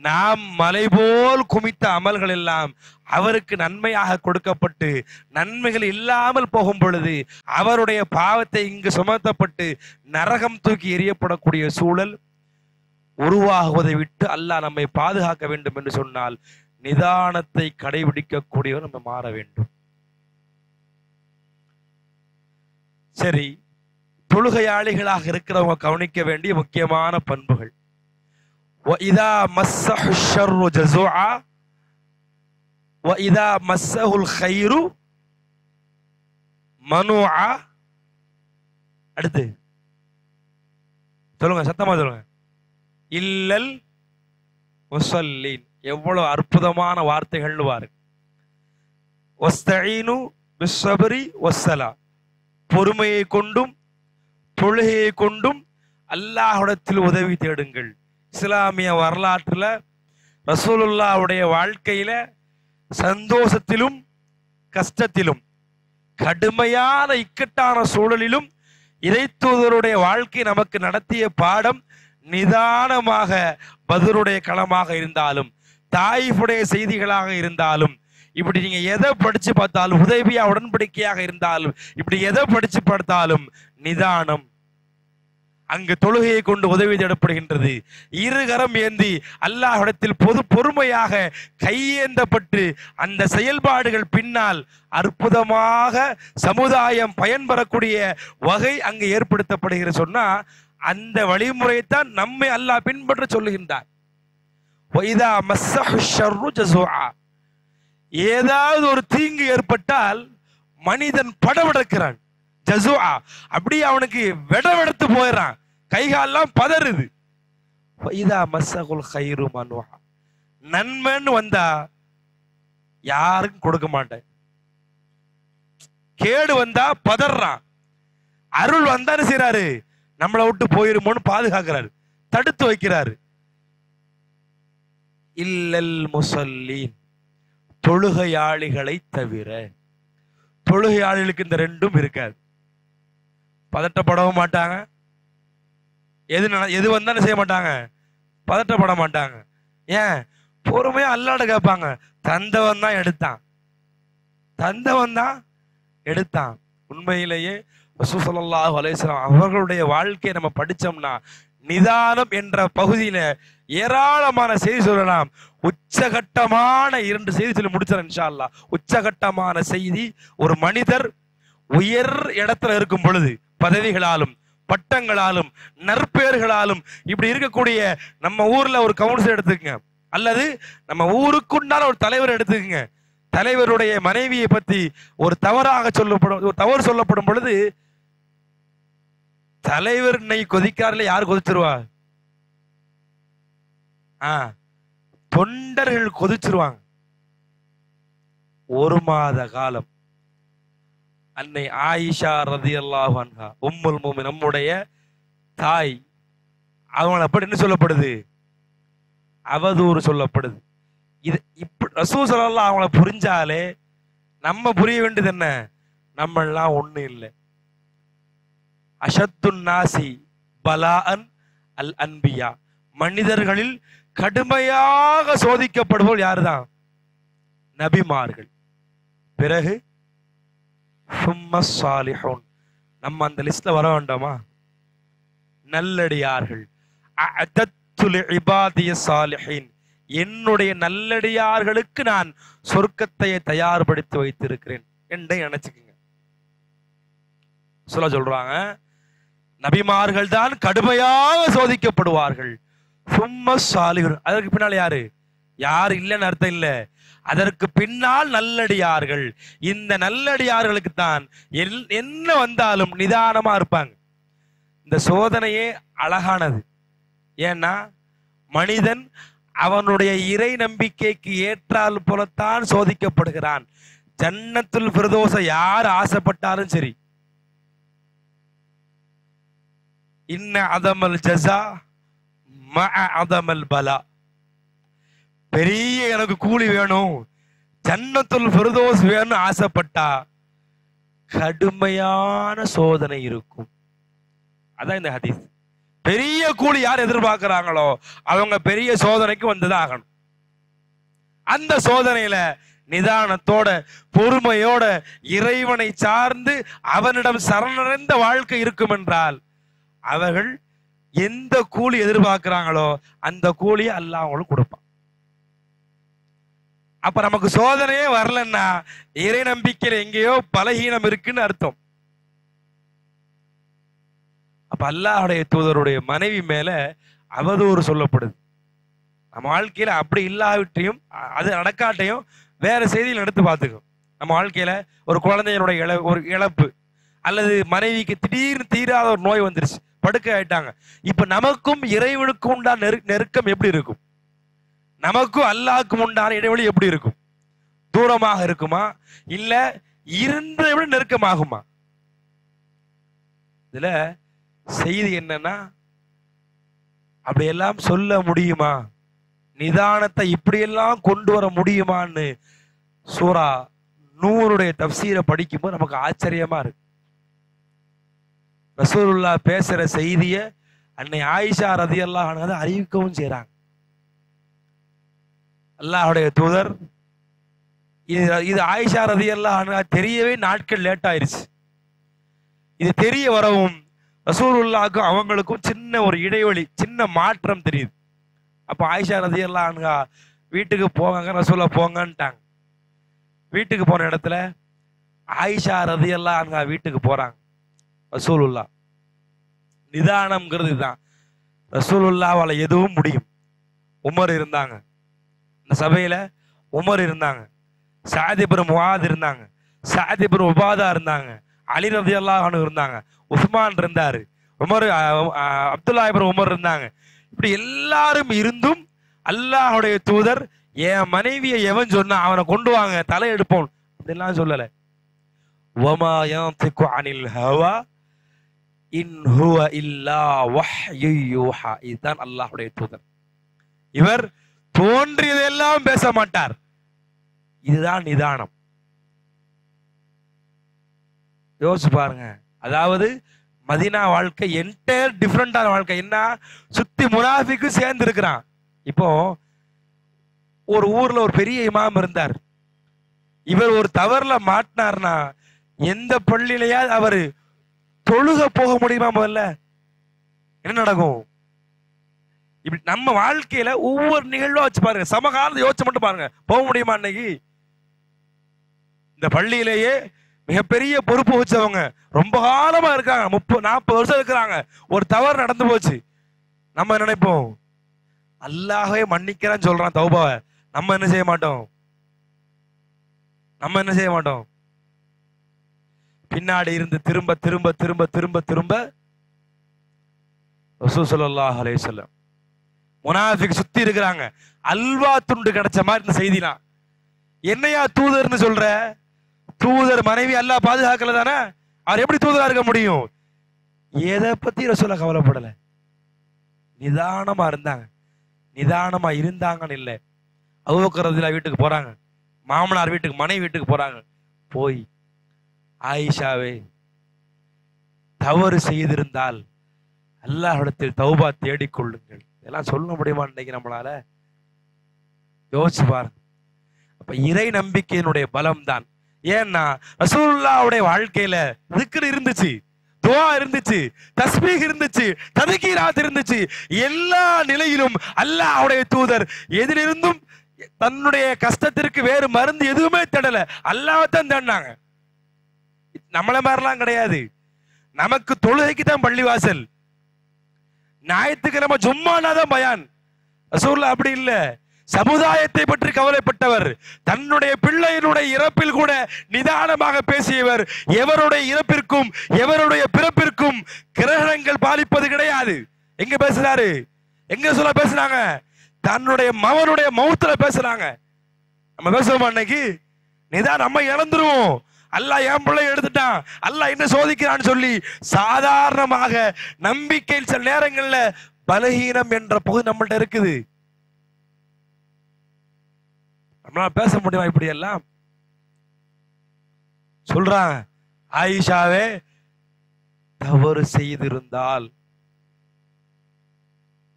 நாம் மலை போல் குமித்த அமல்கள் எல்லாம் அவருக்கு நன்மையாக கொடுக்கப்பட்டு நன்மைகள் இல்லாமல் போகும் பொழுது அவருடைய பாவத்தை இங்கு சுமத்தப்பட்டு நரகம் தூக்கி எறியப்படக்கூடிய சூழல் உருவாகுவதை விட்டு அல்லாஹ் நம்மை பாதுகாக்க வேண்டும் என்று சொன்னால் நிதானத்தை கடைபிடிக்கக்கூடியவர் நம்ம மாற வேண்டும். சரி, தொழுகையாளிகளாக இருக்கிறவங்க கவனிக்க வேண்டிய முக்கியமான பண்புகள். وَإِذَا مَسَّهُ الشَّرُّ جَزُوعًا وَإِذَا مَسَّهُ الْخَيْرُ مَنُوعًا. அடுத்து சொல்லுங்க, சத்தமா சொல்லுங்க. இல்லல் முஸல்லீன். எவ்வளவு அற்புதமான வார்த்தைகள்னு பாருங்க. வஸ்தஈனு பிஸ்ஸப்ரி வஸ்ஸலா. பொறுமையை கொண்டும் தொழுகையை கொண்டும் அல்லாஹ்விடத்தில் உதவி தேடுங்கள். இஸ்லாமிய வரலாற்றுல ரசூலுல்லாஹ்வுடைய வாழ்க்கையில சந்தோஷத்திலும் கஷ்டத்திலும் கடுமையான இக்கட்டான சூழலிலும் இறைத்தூதருடைய வாழ்க்கை நமக்கு நடத்திய பாடம் நிதானமாக பத்ருடைய களமாக இருந்தாலும் தாயிஃபுடைய செய்திகளாக இருந்தாலும் இப்படி நீங்க எதை படிச்சு பார்த்தாலும் உதவியா உடன்படிக்கையாக இருந்தாலும் இப்படி எதை படிச்சு பார்த்தாலும் நிதானம். அங்கு தொழுகையை கொண்டு உதவி தேடப்படுகின்றது. இருகரம் ஏந்தி அல்லாஹ்விடத்தில் பொறுமையாக கையேந்தப்பட்டு அந்த செயல்பாடுகள் பின்னால் அற்புதமாக சமுதாயம் பயன்பெறக்கூடிய வகை அங்கு ஏற்படுத்தப்படுகிற சொன்னா அந்த வழிமுறையைத்தான் நம்மை அல்லாஹ் பின்பற்ற சொல்லுகின்றார். ஏதாவது ஒரு தீங்கு ஏற்பட்டால் மனிதன் படவெடுக்கிறான். ஜஸூஆ, அப்படியே அவனுக்கு வெடவெடுத்து போயிடறான், கைகாலெல்லாம் பதறுது. நன்மைன்னு வந்தா யாருக்கும் கொடுக்க மாட்டேன், கேடு வந்தா பதறான், அருள் வந்தான்னு செய்யறாரு, நம்மளை விட்டு போயிருமோன்னு பாதுகாக்கிறாரு, தடுத்து வைக்கிறாரு. இல்லல் முஸல்லீன், தொழுகையாளிகளை தவிர. தொழுகையாளிகளுக்கு இந்த ரெண்டும் இருக்காது. பதட்டப்படவும் மாட்டாங்க, எது வந்தாலும் செய்ய மாட்டாங்க, பதட்டப்பட மாட்டாங்க. ஏன்? பொறுமையா அல்லாஹ்ட்ட கேட்பாங்க. தந்தவன் தான் எடுத்தான், தந்தவன் தான் எடுத்தான். உண்மையிலேயே ரசூல் ஸல்லல்லாஹு அலைஹி வஸல்லம் அவர்களுடைய வாழ்க்கையை நம்ம படிச்சோம்னா நிதானம் என்ற பகுதியில ஏராளமான செய்தி சொல்லலாம். உச்சகட்டமான 2 செய்தி சொல்லி முடிச்சிடறேன் இன்ஷா அல்லாஹ். உச்சகட்டமான செய்தி, ஒரு மனிதர் உயர் இடத்துல இருக்கும் பொழுது பதவிகளாலும் பட்டங்களாலும் நற்பெயர்களாலும் இப்படி இருக்கக்கூடிய நம்ம ஊர்ல ஒரு கவுன்சிலர் எடுத்துக்கங்க, அல்லது நம்ம ஊருக்குண்டான ஒரு தலைவர் எடுத்துக்கங்க. தலைவருடைய மனைவியை பத்தி ஒரு தவறு சொல்லப்படும் பொழுது தலைவர் இன்னைக்கு கொதிக்காரில் யார் கொதிச்சிருவா? தொண்டர்கள் கொதிச்சிருவாங்க. 1 மாத காலம் அன்னை ஆயிஷா ரலியல்லாஹு அன்ஹா உம்முல் மூமின், நம்முடைய தாய், அவங்கள அப்படி என்ன சொல்லப்படுது? அவதூறு சொல்லப்படுது. இது இப்படி ரசூல் ஸல்லல்லாஹு அவங்கள புரிஞ்சாலே நம்ம புரிய வேண்டியது என்ன? நம்ம எல்லாம் ஒண்ணு இல்லை. அஷத்துன் நாசி பலாஅன் அல் அன்பியா, மனிதர்களில் கடுமையாக சோதிக்கப்படுவோர் யாருதான்? நபிமார்கள். பிறகு சாலிஹூன், நம்ம அந்த லிஸ்ட்ல வர வேண்டாமா? நல்லடியார்கள். என்னுடைய நல்லடியார்களுக்கு நான் சொர்க்கத்தை தயார்படுத்தி வைத்திருக்கிறேன் என்று நினைச்சுக்குங்க. சொல்றாங்க, நபிமார்கள் தான் கடுமையாக சோதிக்கப்படுவார்கள். அதற்கு பின்னால் யாரு இல்லைன்னு அர்த்தம் இல்ல, அதற்கு பின்னால் நல்லடியார்கள். இந்த நல்லடியார்களுக்கு தான் என்ன வந்தாலும் நிதானமா இருப்பாங்க. இந்த சோதனையே அழகானது. ஏன்னா மனிதன் அவனுடைய இறை நம்பிக்கைக்கு ஏற்றால் போலத்தான் சோதிக்கப்படுகிறான். ஜன்னத்துல் ஃபிர்தௌஸ யார் ஆசைப்பட்டாலும் சரி, இன்ன அதமல் ஜஸா மஅ அதமல் பலா, பெரிய எனக்கு கூலி வேணும், ஜன்னத்துல் ஃபிர்தௌஸ் வேணும்னு ஆசைப்பட்டா கடுமையான சோதனை இருக்கும். அதான் இந்த ஹதீஸ். பெரிய கூலி யார் எதிர்பார்க்கிறாங்களோ அவங்க பெரிய சோதனைக்கு வந்துதான் ஆகணும். அந்த சோதனையில நிதானத்தோட பொறுமையோட இறைவனை சார்ந்து அவனிடம் சரணடைந்த வாழ்க்கை இருக்கும் என்றால் அவர்கள் எந்த கூலி எதிர்பார்க்கிறாங்களோ அந்த கூலியை அல்லாஹ் அவங்களுக்கு கொடுப்பான். அப்ப நமக்கு சோதனையே வரலன்னா இறை நம்பிக்கையில எங்கேயோ பலகீனம் இருக்குன்னு அர்த்தம். அப்ப அல்லாஹ்வுடைய தூதருடைய மனைவி மேல அவதூறு சொல்லப்படுது. நம்ம வாழ்க்கையில அப்படி இல்லாவிட்டையும் அது நடக்காட்டையும் வேற செய்தியில் எடுத்து பார்த்துக்கும். நம்ம வாழ்க்கையில ஒரு குழந்தையினுடைய ஒரு இழப்பு அல்லது மனைவிக்கு திடீர்னு தீராத ஒரு நோய் வந்துருச்சு, படுக்கை ஆயிட்டாங்க. இப்ப நமக்கும் இறைவனுக்கும் உண்டான நெருக்கம் எப்படி இருக்கும்? நமக்கும் அல்லாஹ்வுக்கும் உண்டான இடைவெளி எப்படி இருக்கும்? தூரமாக இருக்குமா இல்ல இருந்ததை விட நெருக்கமாகுமா? இதுல செய்தி என்னன்னா, அப்படியெல்லாம் சொல்ல முடியுமா? நிதானத்தை இப்படியெல்லாம் கொண்டு வர முடியுமான்னு சூரா நூறுடைய தஃப்சீரை படிக்கும்போது நமக்கு ஆச்சரியமா இருக்கு. ரசூலுல்லாஹ் பேசுற செய்திய அன்னை ஆயிஷா ரலியல்லாஹு அன்ஹா அறிவிக்கவும் செய்றாங்க. அல்லாஹ்வுடைய தூதர் இது ஆயிஷா ரலியல்லாஹு அன்ஹா தெரியவே நாட்கள் லேட் ஆயிருச்சு. இது தெரிய வரவும் ரசூலுல்லாஹ்க்கும் அவங்களுக்கும் சின்ன ஒரு இடைவெளி, சின்ன மாற்றம் தெரியுது. அப்ப ஆயிஷா ரலியல்லாஹு அன்ஹா வீட்டுக்கு போங்க, ரசூலுல்லாஹ் போங்கன்ட்டாங்க. வீட்டுக்கு போன இடத்துல ஆயிஷா ரலியல்லாஹு அன்ஹா வீட்டுக்கு போறாங்க. ரசூலுல்லாஹ் நிதானம்ங்கிறது இதுதான். ரசூலுல்லாஹ்வால எதுவும் முடியும். உமர் இருந்தாங்க, இந்த சபையில உமர் இருந்தாங்க, சஅத் இப்னு முஆத் இருந்தாங்க, சஅத் இப்னு உபாதா இருந்தாங்க, அலி ரலியல்லாஹு அன்ஹு இருந்தாங்க, உஸ்மான் இருந்தாரு, உமர் அப்துல்லா இப்னு உமர் இருந்தாங்க. இப்படி எல்லாரும் இருந்தும் அல்லாஹ்வுடைய தூதர் என் மனைவியை எவன் சொன்னா அவனை கொண்டு வாங்க, தலை எடுப்போம் அப்படிலாம் சொல்லல. வமா யன்திகு அனில் ஹவா இன் ஹுவ இல்லா வஹ்யு யூஹா. இதுதான் அல்லாஹ்வுடைய தூதர். இவர் தோன்றியதெல்லாம் பேச மாட்டார். இதுதான் நிதானம். யோசிச்சு பாருங்க. அதாவது மதீனா வாழ்க்கை என்டையர் டிஃப்ரெண்டான வாழ்க்கை. என்ன சுத்தி முனாஃபிக்கு சேர்ந்து இருக்கிறான். இப்போ ஒரு ஊர்ல ஒரு பெரிய இமாம் இருந்தார். இவர் ஒரு தவறுல மாட்டினார்னா எந்த பள்ளியிலையாவது அவரு தொழுக போக முடியுமா? முதல்ல என்ன நடக்கும்? இப்படி நம்ம வாழ்க்கையில ஒவ்வொரு நிகழ்வா வச்சு பாருங்க, சமகாலத்தை யோசிச்சு மட்டும் பாருங்க, போக முடியுமா? அன்னைக்கு இந்த பள்ளியிலேயே மிகப்பெரிய பொறுப்பு வச்சவங்க ரொம்ப காலமா இருக்காங்க, 30-40 வருஷம் இருக்கிறாங்க. ஒரு தவறு நடந்து போச்சு, நம்ம நினைப்போம் அல்லாஹ்வே மன்னிக்கிறான்னு சொல்றான் தௌபாவை. நம்ம என்ன செய்ய மாட்டோம்? பின்னாடி இருந்து திரும்ப திரும்ப திரும்ப திரும்ப திரும்ப ரசூல் ஸல்லல்லாஹு அலைஹி வஸல்லம் முனாஃபிக் சுத்தி இருக்கிறாங்க. அல்வா துண்டு கிடைச்ச மாதிரி இந்த செய்திலாம். என்னையா தூதர்னு சொல்ற? தூதர் மனைவி அல்லாஹ் பாதுகாக்கல தானே, அவர் எப்படி தூதரா இருக்க முடியும்? எதை பத்தி ரசூலா கவலைப்படல, நிதானமா இருந்தாங்க. நிதானமா இருந்தாங்கன்னு இல்லை. அபூபக்கர் ரலியல்லாஹு வீட்டுக்கு போறாங்க, மாமனார் வீட்டுக்கு மனைவி வீட்டுக்கு போறாங்க. போய் ஆயிஷாவே, தவறு செய்திருந்தால் அல்லாஹ்விடத்தில் தௌபா தேடிக்கொள்ளுங்கள். இதெல்லாம் சொல்ல முடியுமா இன்னைக்கு நம்மளால? யோசிச்சு பாருங்க. அப்ப இறை நம்பிக்கையினுடைய பலம் தான். ஏன்னா ரசூலுல்லாஹ்வுடைய வாழ்க்கையில திக்ர் இருந்துச்சு, துஆ இருந்துச்சு, தஸ்பீஹ் இருந்துச்சு, தத்கீராத் இருந்துச்சு. எல்லா நிலையிலும் அல்லாஹ்வுடைய தூதர் எதிலிருந்தும் தன்னுடைய கஷ்டத்திற்கு வேறு மருந்து எதுவுமே தேடல, அல்லாஹ்வைத்தான் தேடினாங்க. நம்மள மாதிரிலாம் கிடையாது. நமக்கு தொழுகைக்கு தான் பள்ளிவாசல், ஞாயிற்றுக்கிழமை ஜும்மானாதான் பயான். ரசூலுல்லாஹ் அப்படி இல்ல. சமுதாயத்தை பற்றி கவலைப்பட்டவர். தன்னுடைய பிள்ளையினுடைய இறப்பில் கூட நிதானமாக பேசியவர். எவருடைய இறப்பிற்கும் எவருடைய பிறப்பிற்கும் கிரகணங்கள் பாதிப்பது கிடையாது. எங்க பேசுறாரு? எங்க சொல்ல பேசுறாங்க? தன்னுடைய மகனுடைய மௌத்துல பேசுறாங்க. நம்ம பேசுவோமா? அன்னைக்கு நிதானம் நம்ம இழந்துருவோம். அல்லாஹ் என் பிள்ளை எடுத்துட்டான், அல்லாஹ் என்ன சோதிக்கிறான்னு சொல்லி சாதாரணமாக நம்பிக்கை சில நேரங்கள்ல பலகீனம் என்ற பகுதி நம்மள்ட்ட இருக்குது. நம்மளால பேச முடியுமா இப்படி எல்லாம்? சொல்றாங்க, ஆயிஷாவே தவறு செய்திருந்தால்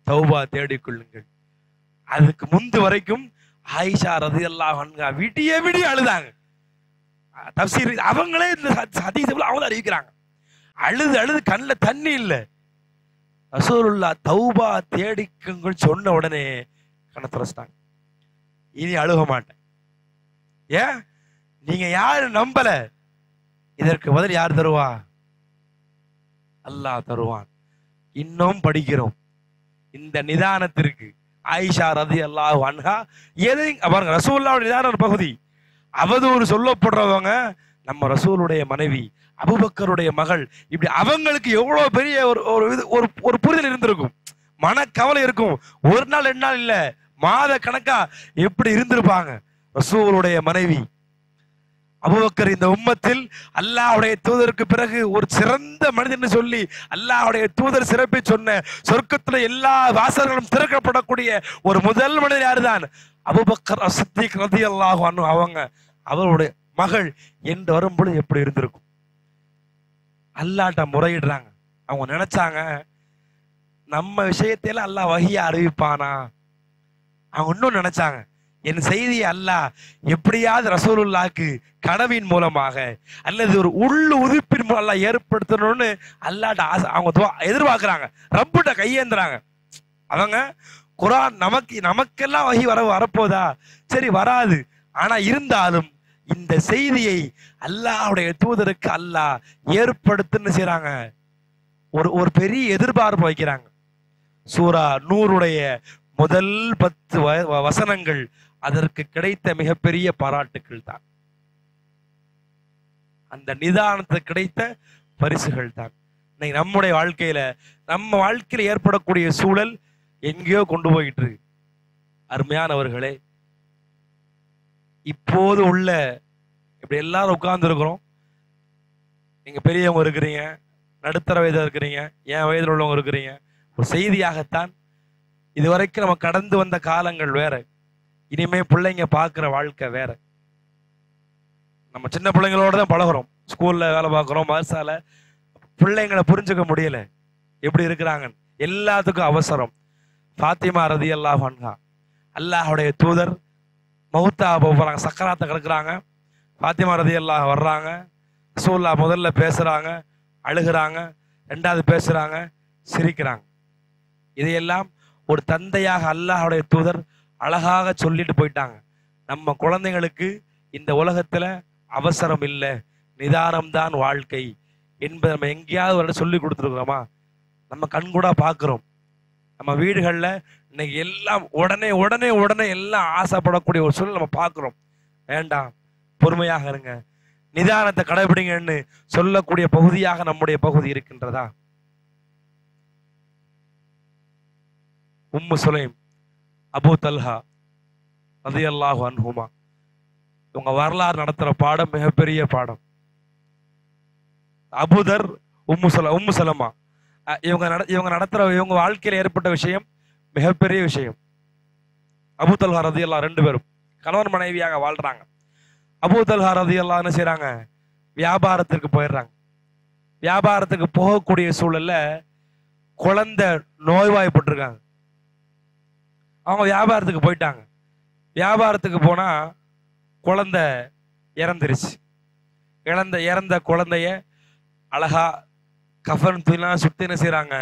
தௌபா தேடிக்கொள்ளுங்கள். அதுக்கு முந்து வரைக்கும் ஆயிஷா ரலியல்லாஹு அன்ஹா விடிய விடிய அழுதாங்க. தஃசீர் அவங்களே இந்த ஹதீஸ்ல அவங்க அறிவிக்கிறாங்க. அழுது அழுது கண்ணில் தண்ணி இல்லை. ரசூலுல்லாஹ் தௌபா தேடிக்குங்கள் சொன்ன உடனே கண்ணை திறச்சிட்டாங்க. இனி அழுக மாட்டேன். ஏன்? நீங்க யாரு நம்பல, இதற்கு பதில் யார் தருவா? அல்லாஹ் தருவான். இன்னும் படிக்கிறோம் இந்த நிதானத்திற்கு. ஆயிஷா ரலியல்லாஹு அன்ஹா எதை பாருங்க, ரசூலுல்லாஹ்வுடைய நிதான பகுதி. அவதூறு சொல்லப்படுறவங்க நம்ம ரசூலுடைய மனைவி, அபூபக்கருடைய மகள், இப்படி அவங்களுக்கு எவ்வளவு பெரிய ஒரு புரிதல் இருந்திருக்கும், மனக்கவலை இருக்கும். ஒரு நாள் 2 நாள் இல்ல, மாத கணக்கா எப்படி இருந்திருப்பாங்க. ரசூலுடைய மனைவி அபூபக்கர் இந்த உம்மத்தில் அல்லாஹ்வுடைய தூதருக்கு பிறகு ஒரு சிறந்த மனிதன் சொல்லி அல்லாஹ்வுடைய தூதர் சிறப்பை சொன்ன, சொர்க்கத்துல எல்லா வாசல்களும் திறக்கப்படக்கூடிய ஒரு முதல் மனிதர் யாருதான்? அபூபக்கர் அஸ்ஸிதீக் ரலியல்லாஹு அன்ஹு. அவங்க அவருடைய மகள் என்று வரும்பொழுது எப்படி இருந்திருக்கும்? அல்லாஹ்ட்ட முறையிடுறாங்க. அவங்க நினைச்சாங்க நம்ம விஷயத்தில அல்லாஹ் வஹியை அறிவிப்பானா. அவங்க இன்னும் நினைச்சாங்க என் செய்தியை அல்லாஹ் எப்படியாவது ரசூலுல்லாஹ்க்கு கனவின் மூலமாக அல்லது ஒரு உள்ளு உதிப்பின் மூலம் அல்லாஹ் ஏற்படுத்தணும்னு அல்லாஹ்ட்ட அவங்க எதிர்பார்க்கிறாங்க. ரப்புட்ட கையேந்துறாங்க. அவங்க குர்ஆன் நமக்கெல்லாம் வஹி வரப்போதா? சரி, வராது. ஆனா இருந்தாலும் இந்த செய்தியை அல்லாஹ்வுடைய தூதருக்கு அல்லாஹ் ஏற்படுத்துன்னு செய்றாங்க. ஒரு பெரிய எதிர்பார்ப்பு வைக்கிறாங்க. சூரா நூருடைய முதல் 10 வசனங்கள் அதற்கு கிடைத்த மிகப்பெரிய பாராட்டுக்கள் தான். அந்த நிதானத்துக்கு கிடைத்த பரிசுகள் தான். இன்னைக்கு நம்முடைய வாழ்க்கையில நம்ம வாழ்க்கையில ஏற்படக்கூடிய சூழல் எங்கேயோ கொண்டு போயிட்டு இருக்கு. அருமையானவர்களே, இப்போது உள்ள இப்படி எல்லாரும் உட்கார்ந்து இருக்கிறோம். நீங்க பெரியவங்க இருக்கிறீங்க, நடுத்தர வயதில் இருக்கிறீங்க, என் வயதில் உள்ளவங்க இருக்கிறீங்க. ஒரு செய்தியாகத்தான், இதுவரைக்கும் நம்ம கடந்து வந்த காலங்கள் வேற, இனிமே பிள்ளைங்க பார்க்குற வாழ்க்கை வேற. நம்ம சின்ன பிள்ளைங்களோட தான் பழகிறோம், ஸ்கூல்ல வேலை பார்க்குறோம், மதரசால. பிள்ளைங்களை புரிஞ்சுக்க முடியல எப்படி இருக்கிறாங்க. எல்லாத்துக்கும் அவசரம். ஃபாத்திமா ரலியல்லாஹு அன்ஹா, அல்லாஹ்வுடைய தூதர் மௌத்தா போறாங்க, சக்கராத்தை கிடக்குறாங்க. ஃபாத்திமா ரலியல்லாஹு வர்றாங்க. ரசூலுல்லாஹ் முதல்ல பேசுறாங்க, அழுகிறாங்க. 2வது பேசுறாங்க, சிரிக்கிறாங்க. இதையெல்லாம் ஒரு தந்தையாக அல்லாஹ்வுடைய தூதர் அழகாக சொல்லிட்டு போயிட்டாங்க. நம்ம குழந்தைங்களுக்கு இந்த உலகத்துல அவசரம் இல்லை, நிதானம்தான் வாழ்க்கை என்பதை நம்ம எங்கேயாவது சொல்லி கொடுத்துருக்குறோமா? நம்ம கண்கூடா பார்க்கிறோம். நம்ம வீடுகள்ல இன்னைக்கு எல்லாம் உடனே உடனே உடனே எல்லாம் ஆசைப்படக்கூடிய ஒரு சூழல் நம்ம பார்க்கிறோம். வேண்டாம், பொறுமையாக இருங்க, நிதானத்தை கடைபிடிங்கன்னு சொல்லக்கூடிய பகுதியாக நம்முடைய பகுதி இருக்கின்றதா? உம்மு சுலைம், அபூ தல்ஹா ரலியல்லாஹு அன்ஹுமா, இவங்க வரலாறு நடத்துற பாடம் மிகப்பெரிய பாடம். அபூதர், உம்மு சலமா, இவங்க நடத்துற இவங்க வாழ்க்கையில் ஏற்பட்ட விஷயம் மிகப்பெரிய விஷயம். அபூ தல்ஹா ரலியல்லாஹு 2 பேரும் கணவன் மனைவியாக வாழ்றாங்க. அபூ தல்ஹா ரலியல்லாஹு என்ன செய்றாங்க? வியாபாரத்திற்கு போயிடுறாங்க. வியாபாரத்துக்கு போகக்கூடிய சூழல்ல குழந்தை நோய்வாய்ப்பட்டிருக்காங்க. அவங்க வியாபாரத்துக்கு போயிட்டாங்க. வியாபாரத்துக்கு போனா குழந்தை இறந்துருச்சு. இறந்த குழந்தைய அழகா கஃன் துணிலாம் சுத்தி என்ன செய்றாங்க?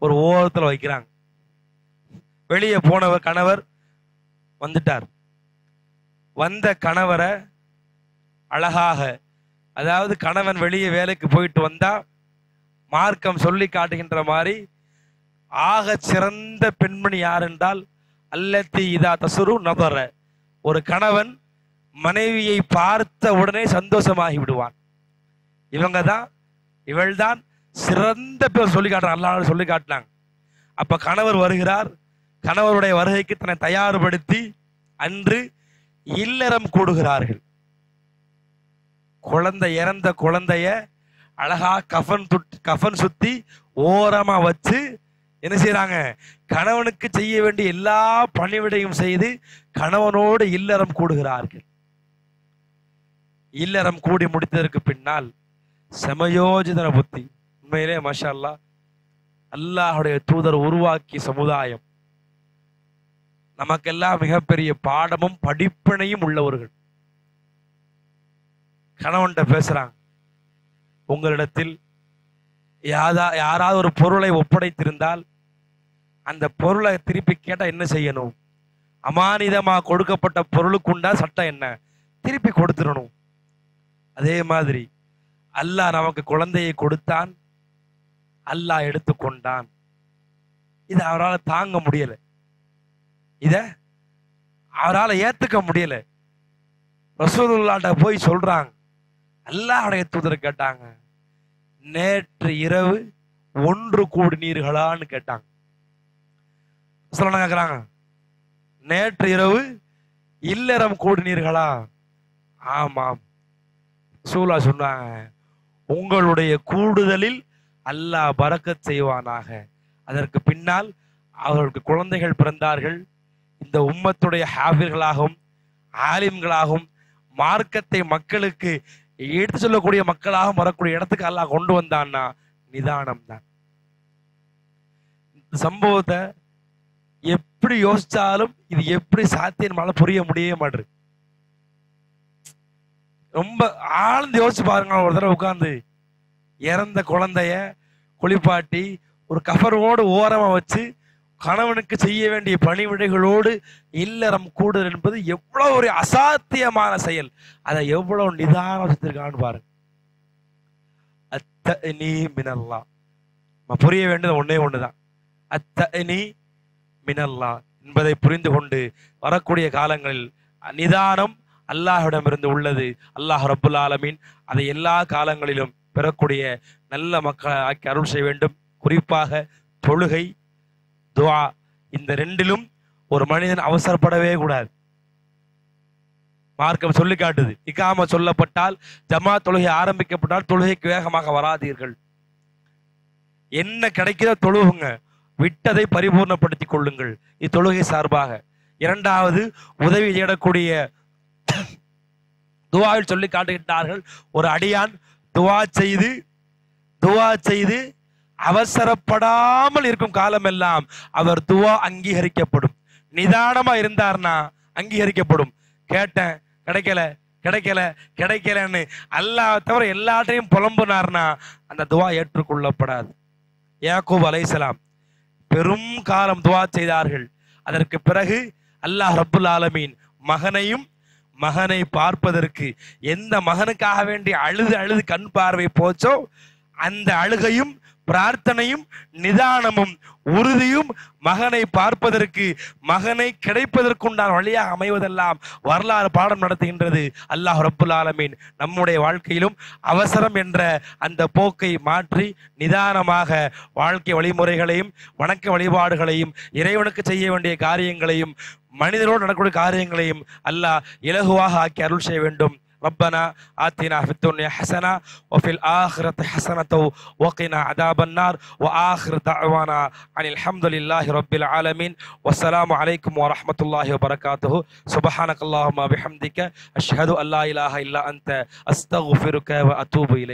ஒரு ஓரத்துல வைக்கிறாங்க. வெளியே போனவர் கணவர் வந்துட்டார். வந்த கணவரை அழகாக, அதாவது கணவன் வெளியே வேலைக்கு போயிட்டு வந்தா மார்க்கம் சொல்லி காட்டுகின்ற மாதிரி ஆக சிறந்த பெண்மணி யார் என்றால் அல்லத்தி இதா தசுரு நபர, ஒரு கணவன் மனைவியை பார்த்த உடனே சந்தோஷமாகி விடுவான். இவள்தான் சிறந்த பேர் சொல்லி காட்டுறாங்க, அல்லாஹ் சொல்லி காட்டினாங்க. அப்ப கணவர் வருகிறார். கணவருடைய வருகைக்கு தன்னை தயார்படுத்தி அன்று இல்லறம் கூடுகிறார்கள். இறந்த குழந்தைய அழகா கஃன் சுத்தி ஓரமா வச்சு என்ன செய்யறாங்க? கணவனுக்கு செய்ய வேண்டிய எல்லா பணிவிடையும் செய்து கணவனோடு இல்லறம் கூடுகிறார்கள். இல்லறம் கூடி முடித்ததற்கு பின்னால் சமயோஜித புத்தி, உண்மையிலே மாஷா அல்லாஹ் அல்லாஹுடைய தூதர் உருவாக்கிய சமுதாயம். நமக்கெல்லாம் மிகப்பெரிய பாடமும் படிப்பினையும் உள்ளவர்கள். கணவன்கிட்ட பேசுறாங்க, உங்களிடத்தில் யாராவது ஒரு பொருளை ஒப்படைத்திருந்தால் அந்த பொருளை திருப்பி கேட்டா என்ன செய்யணும்? அமானிதமா கொடுக்கப்பட்ட பொருளுக்குண்டா சட்டம் என்ன? திருப்பி கொடுத்துடணும். அதே மாதிரி அல்லாஹ் நமக்கு குழந்தையை கொடுத்தான், அல்லாஹ் எடுத்துக்கொண்டான். இதை அவரால் தாங்க முடியல, இத அவரால் ஏத்துக்க முடியல. ரசூலுல்லாஹ்ட்ட போய் சொல்றாங்க, அல்லாஹ்வுடைய தூதர் கேட்டாங்க, நேற்று இரவு ஒன்று கூடினீர்களான்னு கேட்டாங்க. சொல்ல கேட்கிறாங்க, நேற்று இரவு இல்லறம் கூடினீர்களா? ஆமாம். ரசூலா சொன்னாங்க, உங்களுடைய கூடுதலில் அல்லாஹ் பரக்கத் செய்வானாக. அதற்கு பின்னால் அவர்களுக்கு குழந்தைகள் பிறந்தார்கள். இந்த உம்மத்துடைய ஹாஃபிர்களாகவும் ஆலிம்களாகவும் மார்க்கத்தை மக்களுக்கு எடுத்து சொல்லக்கூடிய மக்களாகவும் வரக்கூடிய இடத்துக்கு அல்லாஹ் கொண்டு வந்தான்னா நிதானம் தான். இந்த சம்பவத்தை எப்படி யோசிச்சாலும் இது எப்படி சாத்தியமால புரிய முடியவே மாட்டேது. ரொம்ப ஆழ்ந்து யோசிச்சு பாருங்க. ஒரு தடவை உட்கார்ந்து இறந்த குழந்தைய குளிப்பாட்டி ஒரு கஃபரோடு ஓரமா வச்சு கணவனுக்கு செய்ய வேண்டிய பணிவிடைகளோடு இல்லறம் கூடுதல் என்பது எவ்வளவு ஒரு அசாத்தியமான செயல். அதை எவ்வளவு நிதானம் வச்சிருக்கான்னு பாருங்க. அத்தனி மினல்லா, புரிய வேண்டியது ஒன்னே ஒண்ணுதான், அத்தனி மினல்லா என்பதை புரிந்து கொண்டு வரக்கூடிய காலங்களில் நிதானம் அல்லாஹ்விடமிருந்து உள்ளது. அல்லாஹ் ரப்புல் ஆலமீன் அதை எல்லா காலங்களிலும் பெறக்கூடிய நல்ல மக்களை ஆக்கி அருள் செய்ய வேண்டும். குறிப்பாக தொழுகை, துஆ, இந்த ரெண்டிலும் ஒரு மனிதன் அவசரப்படவே கூடாது. மார்க்கம் சொல்லி காட்டுது, இகாம சொல்லப்பட்டால், ஜமாத் தொழுகை ஆரம்பிக்கப்பட்டால் தொழுகைக்கு வேகமாக வராதீர்கள். என்ன கிடைக்கிறதோ தொழுகுங்க, விட்டதை பரிபூர்ணப்படுத்திக் கொள்ளுங்கள். இது தொழுகை சார்பாக. இரண்டாவது, உதவி தேடக்கூடிய துஆவில் சொல்லி காட்டுகின்றார்கள், ஒரு அடியான் துஆ செய்து அவசரப்படாமல் இருக்கும் காலமெல்லாம் அவர் துஆ அங்கீகரிக்கப்படும். நிதானமா இருந்தார்னா அங்கீகரிக்கப்படும். கேட்டேன் கிடைக்கலன்னு அல்லாஹ் தவிர எல்லாத்தையும் புலம்புனார்னா அந்த துஆ ஏற்றுக்கொள்ளப்படாது. யாக்கூப் அலைஹிஸ்ஸலாம் பெரும் காலம் துஆ செய்தார்கள். அதற்கு பிறகு அல்லாஹ் ரப்புல் ஆலமீன் மகனை பார்ப்பதற்கு, எந்த மகனுக்காக வேண்டி அழுது கண் பார்வை போச்சோ அந்த அழுகையும் பிரார்த்தனையும் நிதானமும் உறுதியும் மகனை பார்ப்பதற்கு, மகனை கிடைப்பதற்குண்டான வழியாக அமைவதெல்லாம் வரலாறு பாடம் நடத்துகின்றது. அல்லாஹ் ரப்புல் ஆலமீன் நம்முடைய வாழ்க்கையிலும் அவசரம் என்ற அந்த போக்கை மாற்றி நிதானமாக வாழ்க்கை வழிமுறைகளையும் வணக்க வழிபாடுகளையும் இறைவனுக்கு செய்ய வேண்டிய காரியங்களையும் மனிதரோடு நடக்கக்கூடிய காரியங்களையும் அல்லாஹ் இலகுவாக ஆக்கி அருள் செய்ய வேண்டும். ربنا آتنا في الدنيا حسنة وفي الآخرة حسنة وقنا عذاب النار وآخر دعوانا عن الحمد لله رب العالمين والسلام عليكم ورحمة الله وبركاته. سبحانك اللهم وبحمدك أشهد أن لا إله إلا أنت أستغفرك وأتوب إليك.